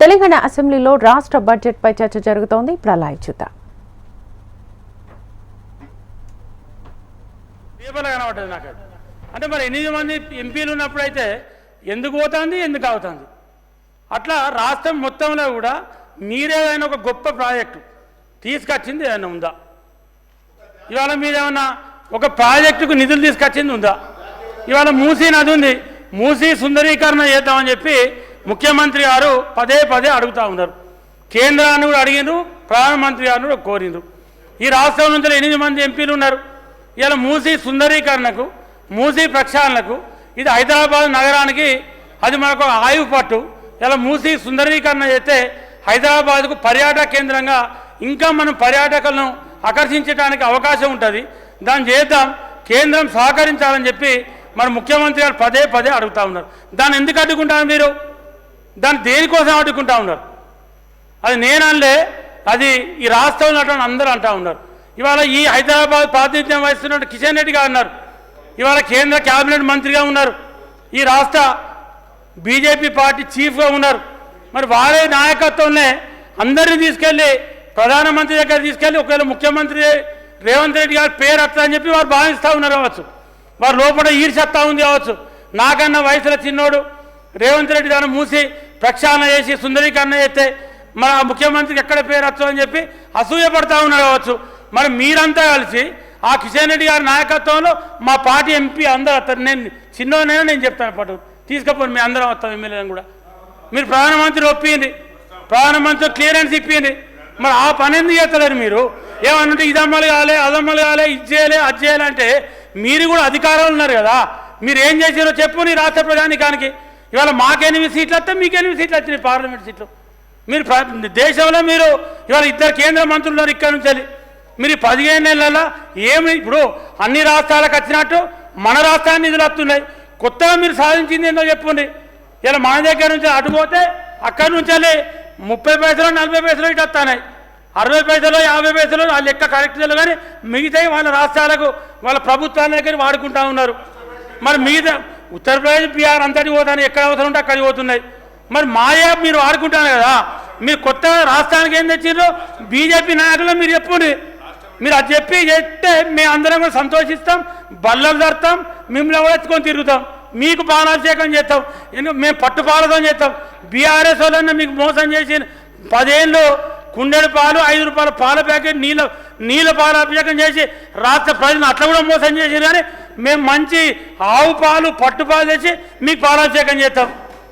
తెలంగాణ అసెంబ్లీలో రాష్ట్ర బడ్జెట్పై చర్చ జరుగుతోంది. ప్రళయ్ చూద్దాం. అంటే మరి 8 మంది ఎంపీలు ఉన్నప్పుడైతే ఎందుకు పోతుంది, ఎందుకు అవుతుంది? అట్లా రాష్ట్రం మొత్తంలో కూడా మీరేదైనా ఒక గొప్ప ప్రాజెక్టు తీసుకొచ్చింది ఏమైనా ఉందా? ఇవాళ మీరేమన్నా ఒక ప్రాజెక్టుకు నిధులు తీసుకొచ్చింది ఉందా? ఇవాళ మూసీ నది ఉంది, మూసీ సుందరీకరణ చేద్దామని చెప్పి ముఖ్యమంత్రి గారు పదే పదే అడుగుతూ ఉన్నారు. కేంద్రాన్ని కూడా అడిగినారు, ప్రధానమంత్రి గారిని కూడా కోరినారు. ఈ రాష్ట్రం నుంచి 8 మంది ఎంపీలు ఉన్నారు. ఇలా మూసీ సుందరీకరణకు, మూసీ ప్రక్షాళనకు ఇది హైదరాబాద్ నగరానికి అది మనకు ఆయువు పట్టు. ఇలా మూసీ సుందరీకరణ చేస్తే హైదరాబాద్కు పర్యాటక కేంద్రంగా ఇంకా మనం పర్యాటకులను ఆకర్షించడానికి అవకాశం ఉంటుంది. దాన్ని చేద్దాం, కేంద్రం సహకరించాలని చెప్పి మన ముఖ్యమంత్రి గారు పదే పదే అడుగుతూ ఉన్నారు. దాన్ని ఎందుకు అడ్డుకుంటారు మీరు? దాన్ని దేనికోసం అడ్డుకుంటా ఉన్నారు? అది నేనలే, అది ఈ రాష్ట్రంలో అటువంటి అందరూ అంటూ ఉన్నారు. ఇవాళ ఈ హైదరాబాద్ ప్రాతినిధ్యం వహిస్తున్న కిషన్ రెడ్డి గారు ఉన్నారు, ఇవాళ కేంద్ర క్యాబినెట్ మంత్రిగా ఉన్నారు, ఈ రాష్ట్ర బీజేపీ పార్టీ చీఫ్గా ఉన్నారు. మరి వారే నాయకత్వంలో అందరినీ తీసుకెళ్ళి ప్రధానమంత్రి దగ్గర తీసుకెళ్ళి ఒకవేళ ముఖ్యమంత్రి రేవంత్ రెడ్డి గారి పేరు వస్తా అని చెప్పి వారు భావిస్తూ ఉన్నారు కావచ్చు, వారు లోపల ఈర్షత్తా ఉంది కావచ్చు. నాకన్నా వయసులో చిన్నోడు రేవంత్ రెడ్డి దాన్ని మూసి ప్రక్షాళన చేసి సుందరీకరణ చేస్తే మన ముఖ్యమంత్రికి ఎక్కడ పేరు వచ్చు అని చెప్పి అసూయపడతా ఉన్నారు కావచ్చు. మరి మీరంతా కలిసి ఆ కిషన్ రెడ్డి గారి నాయకత్వంలో మా పార్టీ ఎంపీ అందరూ వస్తారు. నేను చిన్నోనైనా నేను చెప్తాను, పట్టు తీసుకపోండి, మీ అందరం వస్తాం ఎమ్మెల్యేలను కూడా. మీరు ప్రధానమంత్రి ఒప్పింది, ప్రధానమంత్రి క్లియరెన్స్ ఇప్పింది, మరి ఆ పని ఎందుకు చేస్తలేరు మీరు? ఏమన్నంటే ఇది అమ్మలు కాలే, అదమ్మలు కాలే, ఇది చేయలే, అది చేయాలంటే మీరు కూడా అధికారంలో ఉన్నారు కదా. మీరు ఏం చేసారో చెప్పు నీ రాష్ట్ర ప్రజానికానికి. ఇవాళ మాకు 8 సీట్లు వస్తే మీకు 8 సీట్లు వచ్చినాయి పార్లమెంట్ సీట్లు. మీరు దేశంలో మీరు ఇవాళ 2 కేంద్ర మంత్రులు ఉన్నారు ఇక్కడ నుంచి. మీరు 15 నెలల ఏమి ఇప్పుడు అన్ని రాష్ట్రాలకు వచ్చినట్టు మన రాష్ట్రానికి నిధులు వస్తున్నాయి. కొత్తగా మీరు సాధించింది ఏందో చెప్పండి. ఇలా మన దగ్గర నుంచి అటుపోతే అక్కడి నుంచి 30 పైసలు 40 పైసలు ఇటు వస్తున్నాయి, 60 పైసలు 50 పైసలు ఆ లెక్క కరెక్ట్ చేయలేదు. కానీ మిగతాయి వాళ్ళ రాష్ట్రాలకు వాళ్ళ ప్రభుత్వాల దగ్గర వాడుకుంటా ఉన్నారు. మరి మిగతా ఉత్తరప్రదేశ్, బీహార్ అంతటి పోతాను, ఎక్కడ అవసరం ఉంటే అక్కడికి పోతున్నాయి. మరి మాయా మీరు వాడుకుంటాను కదా. మీరు కొత్తగా రాష్ట్రానికి ఏం తెచ్చిండ్రో బీజేపీ నాయకులు మీరు చెప్పండి. మీరు అది చెప్పి చెప్తే మేము అందరం కూడా సంతోషిస్తాం, బల్లలు జరుతాం, మిమ్మల్ని కూడా ఎత్తుకొని తిరుగుతాం, మీకు పాలాభిషేకం చేస్తాం, మేము పట్టుపాలతం చేస్తాం. బీఆర్ఎస్ వాళ్ళన్నా మీకు మోసం చేసి 10 ఏళ్ళు కుండెడు పాలు 5 రూపాయల పాల ప్యాకెట్ నీళ్ళ పాలాభిషేకం చేసి రాష్ట్ర ప్రజలను అట్లా కూడా మోసం చేసి, కానీ మేము మంచి ఆవు పాలు పట్టుపాలు తెచ్చి మీకు పాలాభిషేకం చేస్తాం.